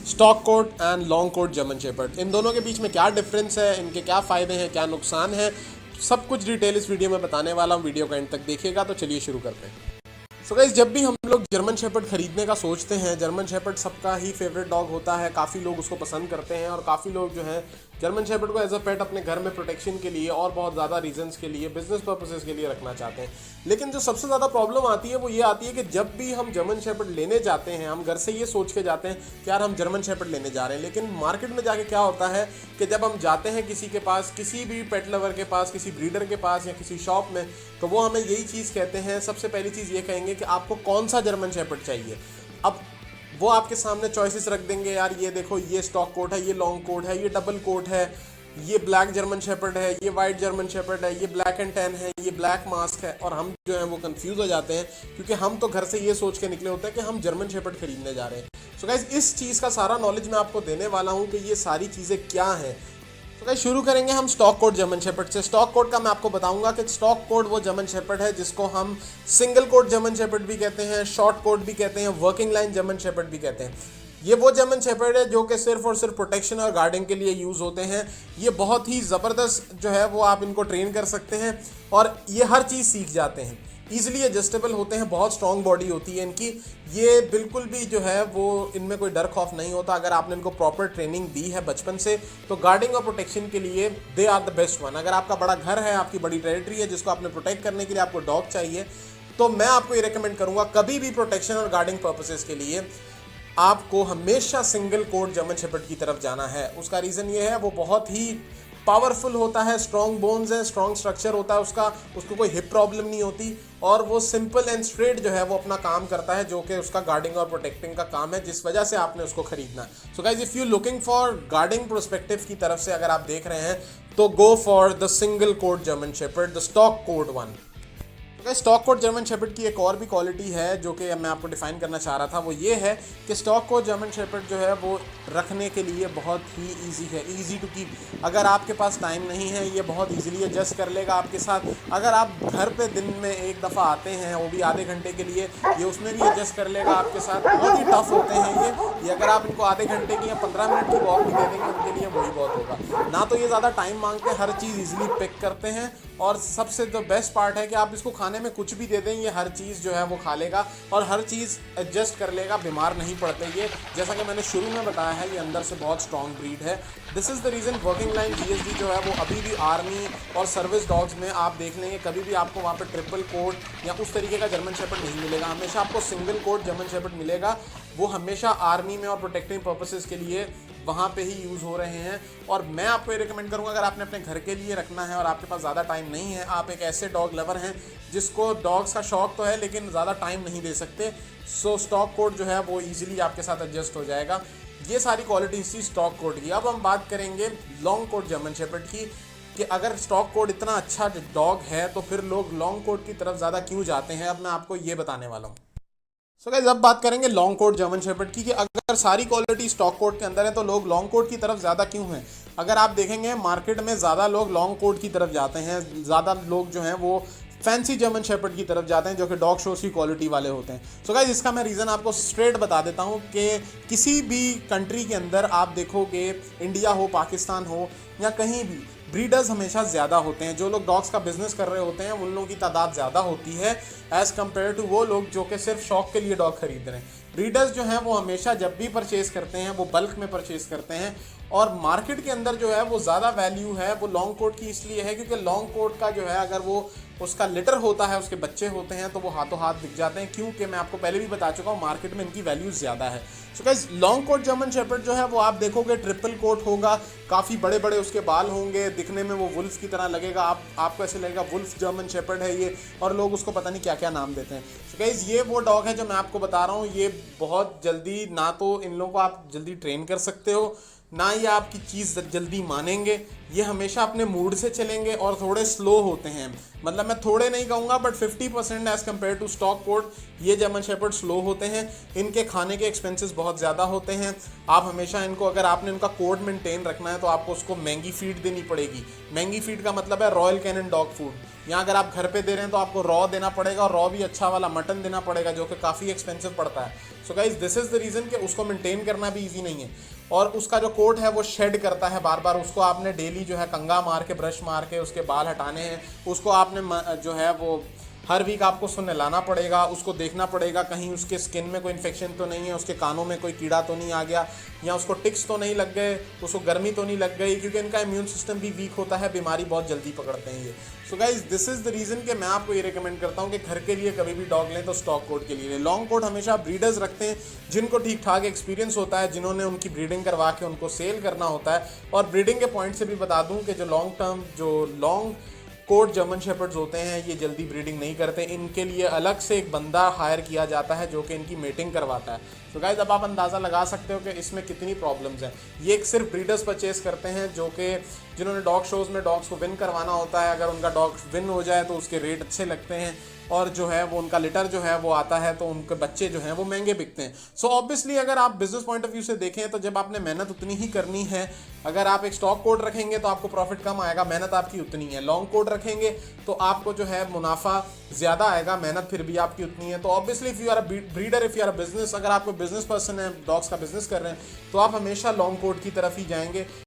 Stock coat and long coat German shepherd, इन दोनों के बीच में क्या डिफरेंस है, इनके क्या फ़ायदे हैं, क्या नुकसान है, सब कुछ डिटेल इस वीडियो में बताने वाला हूँ। वीडियो का एंड तक देखिएगा। तो चलिए शुरू करते हैं। सो गाइस, जब भी हम लोग जर्मन शेपर्ड खरीदने का सोचते हैं, जर्मन शेपर्ड सबका ही फेवरेट डॉग होता है, काफ़ी लोग उसको पसंद करते हैं और काफ़ी लोग जो है जर्मन शेपर्ड को एज अ पेट अपने घर में प्रोटेक्शन के लिए और बहुत ज़्यादा रीजंस के लिए, बिजनेस पर्पसेस के लिए रखना चाहते हैं। लेकिन जो सबसे ज़्यादा प्रॉब्लम आती है वो ये आती है कि जब भी हम जर्मन शेपर्ड लेने जाते हैं, हम घर से ये सोच के जाते हैं कि यार हम जर्मन शेपर्ड लेने जा रहे हैं, लेकिन मार्केट में जाके क्या होता है कि जब हम जाते हैं किसी के पास, किसी भी पेट लवर के पास, किसी ब्रीडर के पास या किसी शॉप में, तो वो हमें यही चीज़ कहते हैं। सबसे पहली चीज़ ये कहेंगे कि आपको कौन सा जर्मन शेपर्ड चाहिए। अब वो आपके सामने चॉइसेस रख देंगे, यार ये देखो, ये स्टॉक कोट है, ये लॉन्ग कोट है, ये डबल कोट है, ये ब्लैक जर्मन शेपर्ड है, ये वाइट जर्मन शेपर्ड है, ये ब्लैक एंड टैन है, ये ब्लैक मास्क है। और हम जो है वो कंफ्यूज हो जाते हैं क्योंकि हम तो घर से ये सोच के निकले होते हैं कि हम जर्मन शेपर्ड खरीदने जा रहे हैं। सो गाइस, इस चीज़ का सारा नॉलेज मैं आपको देने वाला हूँ कि ये सारी चीज़ें क्या हैं। तो गाइस, शुरू करेंगे हम स्टॉक कोट जर्मन शेपर्ड से। स्टॉक कोट का मैं आपको बताऊंगा कि स्टॉक कोट वो जर्मन शेपर्ड है जिसको हम सिंगल कोट जर्मन शेपर्ड भी कहते हैं, शॉर्ट कोट भी कहते हैं, वर्किंग लाइन जर्मन शेपर्ड भी कहते हैं। ये वो जर्मन शेपर्ड है जो कि सिर्फ और सिर्फ प्रोटेक्शन और गार्डिंग के लिए यूज़ होते हैं। ये बहुत ही ज़बरदस्त जो है वो आप इनको ट्रेन कर सकते हैं और ये हर चीज़ सीख जाते हैं, ईजिली एडजस्टेबल होते हैं, बहुत स्ट्रॉन्ग बॉडी होती है इनकी। ये बिल्कुल भी जो है वो इनमें कोई डर खौफ नहीं होता। अगर आपने इनको प्रॉपर ट्रेनिंग दी है बचपन से तो गार्डिंग और प्रोटेक्शन के लिए they are the best one. अगर आपका बड़ा घर है, आपकी बड़ी टेरिटरी है जिसको आपने प्रोटेक्ट करने के लिए आपको डॉग चाहिए, तो मैं आपको ये रिकमेंड करूँगा कभी भी प्रोटेक्शन और गार्डिंग पर्पसेस के लिए आपको हमेशा सिंगल कोट जर्मन शेपर्ड की तरफ जाना है। उसका रीज़न ये है, वो बहुत ही पावरफुल होता है, स्ट्रॉन्ग बोन्स है, स्ट्रॉन्ग स्ट्रक्चर होता है उसका, उसको कोई हिप प्रॉब्लम नहीं होती और वो सिंपल एंड स्ट्रेट जो है वो अपना काम करता है, जो कि उसका गार्डिंग और प्रोटेक्टिंग का काम है, जिस वजह से आपने उसको खरीदना है। So guys, if you looking for guarding perspective की तरफ से अगर आप देख रहे हैं तो go for the single coat German shepherd, the stock coat one. Stock coat German shepherd की एक और भी क्वालिटी है जो कि मैं आपको डिफाइन करना चाह रहा था, वो ये है कि स्टॉक कोट जर्मन शेपर्ड जो है वो रखने के लिए बहुत ही इजी है, इजी टू कीप। अगर आपके पास टाइम नहीं है, ये बहुत इजीली एडजस्ट कर लेगा आपके साथ। अगर आप घर पे दिन में एक दफ़ा आते हैं, वो भी आधे घंटे के लिए, ये उसमें भी एडजस्ट कर लेगा आपके साथ। बहुत ही टफ होते हैं ये अगर आप इनको आधे घंटे की या 15 मिनट की वॉक भी दे देंगे उनके लिए वही बहुत होगा। ना तो ये ज़्यादा टाइम मांगते हैं, हर चीज़ ईजिली पिक करते हैं और सबसे जो बेस्ट पार्ट है कि आप इसको खाने में कुछ भी दे दें, ये हर चीज़ जो है वो खा लेगा और हर चीज़ एडजस्ट कर लेगा, बीमार नहीं पड़ते ये। जैसा कि मैंने शुरू में बताया है, ये अंदर से बहुत स्ट्रॉन्ग ब्रीड है। This is the reason working line GSD जो है वो अभी भी आर्मी और सर्विस डॉग्स में आप देख लेंगे, कभी भी आपको वहाँ पर ट्रिपल कोट या उस तरीके का जर्मन शेपर्ड नहीं मिलेगा। हमेशा आपको सिंगल कोट जर्मन शेपर्ड मिलेगा। वो हमेशा आर्मी में और प्रोटेक्टिंग पर्पसेस के लिए वहाँ पे ही यूज़ हो रहे हैं। और मैं आपको ये रिकमेंड करूँगा, अगर आपने अपने घर के लिए रखना है और आपके पास ज़्यादा टाइम नहीं है, आप एक ऐसे डॉग लवर हैं जिसको डॉग्स का शौक तो है लेकिन ज़्यादा टाइम नहीं दे सकते, सो स्टॉक कोट जो है वो ईजिली आपके साथ एडजस्ट हो जाएगा। ये सारी क्वालिटीज़ थी स्टॉक कोट की। अब हम बात करेंगे लॉन्ग कोट जर्मन शेपर्ड की कि अगर स्टॉक कोट इतना अच्छा डॉग है तो फिर लोग लॉन्ग कोट की तरफ ज़्यादा क्यों जाते हैं। अब मैं आपको ये बताने वाला हूँ। सो गाइस, अब बात करेंगे लॉन्ग कोट जर्मन शेपर्ड की कि अगर सारी क्वालिटी स्टॉक कोट के अंदर है तो लोग लॉन्ग कोट की तरफ ज़्यादा क्यों हैं। अगर आप देखेंगे मार्केट में ज़्यादा लोग लॉन्ग कोट की तरफ जाते हैं, ज़्यादा लोग जो हैं वो फैंसी जर्मन शेपर्ड की तरफ जाते हैं जो कि डॉग शोज की क्वालिटी वाले होते हैं। सो गाइस, इसका मैं रीज़न आपको स्ट्रेट बता देता हूँ कि किसी भी कंट्री के अंदर आप देखोगे, इंडिया हो, पाकिस्तान हो या कहीं भी, ब्रीडर्स हमेशा ज़्यादा होते हैं। जो लोग डॉग्स का बिजनेस कर रहे होते हैं उन लोगों की तादाद ज़्यादा होती है एज़ कम्पेयर टू वो लोग जो कि सिर्फ शौक के लिए डॉग खरीद रहे हैं। ब्रीडर्स जो हैं वो हमेशा जब भी परचेज़ करते हैं वो बल्क में परचेज़ करते हैं और मार्केट के अंदर जो है वो ज़्यादा वैल्यू है वो लॉन्ग कोट की इसलिए है क्योंकि लॉन्ग कोट का जो है अगर वो उसका लिटर होता है, उसके बच्चे होते हैं तो वो हाथों हाथ बिक जाते हैं, क्योंकि मैं आपको पहले भी बता चुका हूँ मार्केट में इनकी वैल्यू ज़्यादा है। So guys, long coat German shepherd जो है वो आप देखोगे ट्रिपल कोट होगा, काफ़ी बड़े बड़े उसके बाल होंगे, दिखने में वो वुल्फ की तरह लगेगा, आपको ऐसे लगेगा वुल्फ जर्मन शेपर्ड है ये, और लोग उसको पता नहीं क्या क्या नाम देते हैं। सो गाइस, ये वो डॉग है जो मैं आपको बता रहा हूँ, ये बहुत जल्दी, ना तो इन लोगों को आप जल्दी ट्रेन कर सकते हो, ना ये आपकी चीज़ जल्दी मानेंगे, ये हमेशा अपने मूड से चलेंगे और थोड़े स्लो होते हैं। मतलब मैं थोड़े नहीं कहूँगा but 50% as compare to stock coat ये जर्मन शेपर्ड स्लो होते हैं। इनके खाने के एक्सपेंसेस बहुत ज़्यादा होते हैं। आप हमेशा इनको, अगर आपने उनका कोड मेंटेन रखना है तो आपको उसको महंगी फीड देनी पड़ेगी। महंगी फीड का मतलब है रॉयल कैनन डॉग फूड। यहाँ अगर आप घर पे दे रहे हैं तो आपको रॉ देना पड़ेगा, और रॉ भी अच्छा वाला मटन देना पड़ेगा जो कि काफ़ी एक्सपेंसिव पड़ता है। So guys this is the reason कि उसको मेंटेन करना भी ईजी नहीं है। और उसका जो कोट है वो शेड करता है बार बार, उसको आपने डेली जो है कंघा मार के, ब्रश मार के उसके बाल हटाने हैं। उसको आपने जो है वो हर वीक आपको उसको नहलाना पड़ेगा, उसको देखना पड़ेगा कहीं उसके स्किन में कोई इन्फेक्शन तो नहीं है, उसके कानों में कोई कीड़ा तो नहीं आ गया, या उसको टिक्स तो नहीं लग गए, उसको गर्मी तो नहीं लग गई, क्योंकि इनका इम्यून सिस्टम भी वीक होता है, बीमारी बहुत जल्दी पकड़ते हैं ये। So guys this is the reason कि मैं आपको ये रिकमेंड करता हूँ कि घर के लिए कभी भी डॉग लें तो स्टॉक कोट के लिए लें। लॉन्ग कोट हमेशा ब्रीडर्स रखते हैं जिनको ठीक ठाक एक्सपीरियंस होता है, जिन्होंने उनकी ब्रीडिंग करवा के उनको सेल करना होता है। और ब्रीडिंग के पॉइंट से भी बता दूँ कि जो लॉन्ग कोट जर्मन शेपर्ड्स होते हैं ये जल्दी ब्रीडिंग नहीं करते। इनके लिए अलग से एक बंदा हायर किया जाता है जो कि इनकी मेटिंग करवाता है। तो गाइस अब आप अंदाज़ा लगा सकते हो कि इसमें कितनी प्रॉब्लम्स हैं। ये एक सिर्फ ब्रीडर्स परचेस करते हैं जो कि जिन्होंने डॉग शोज़ में डॉग्स को विन करवाना होता है। अगर उनका डॉग विन हो जाए तो उसके रेट अच्छे लगते हैं, और जो है वो उनका लिटर जो है वो आता है तो उनके बच्चे जो हैं वो महंगे बिकते हैं। सो ऑब्वियसली अगर आप बिजनेस पॉइंट ऑफ व्यू से देखें तो जब आपने मेहनत उतनी ही करनी है, अगर आप एक स्टॉक कोड रखेंगे तो आपको प्रॉफिट कम आएगा, मेहनत आपकी उतनी है। लॉन्ग कोड रखेंगे तो आपको जो है मुनाफा ज़्यादा आएगा, मेहनत फिर भी आपकी उतनी है। तो obviously if you are a breeder, if you are a business, अगर आप कोई बिजनेस पर्सन है, डॉग्स का बिजनेस कर रहे हैं, तो आप हमेशा लॉन्ग कोड की तरफ ही जाएंगे।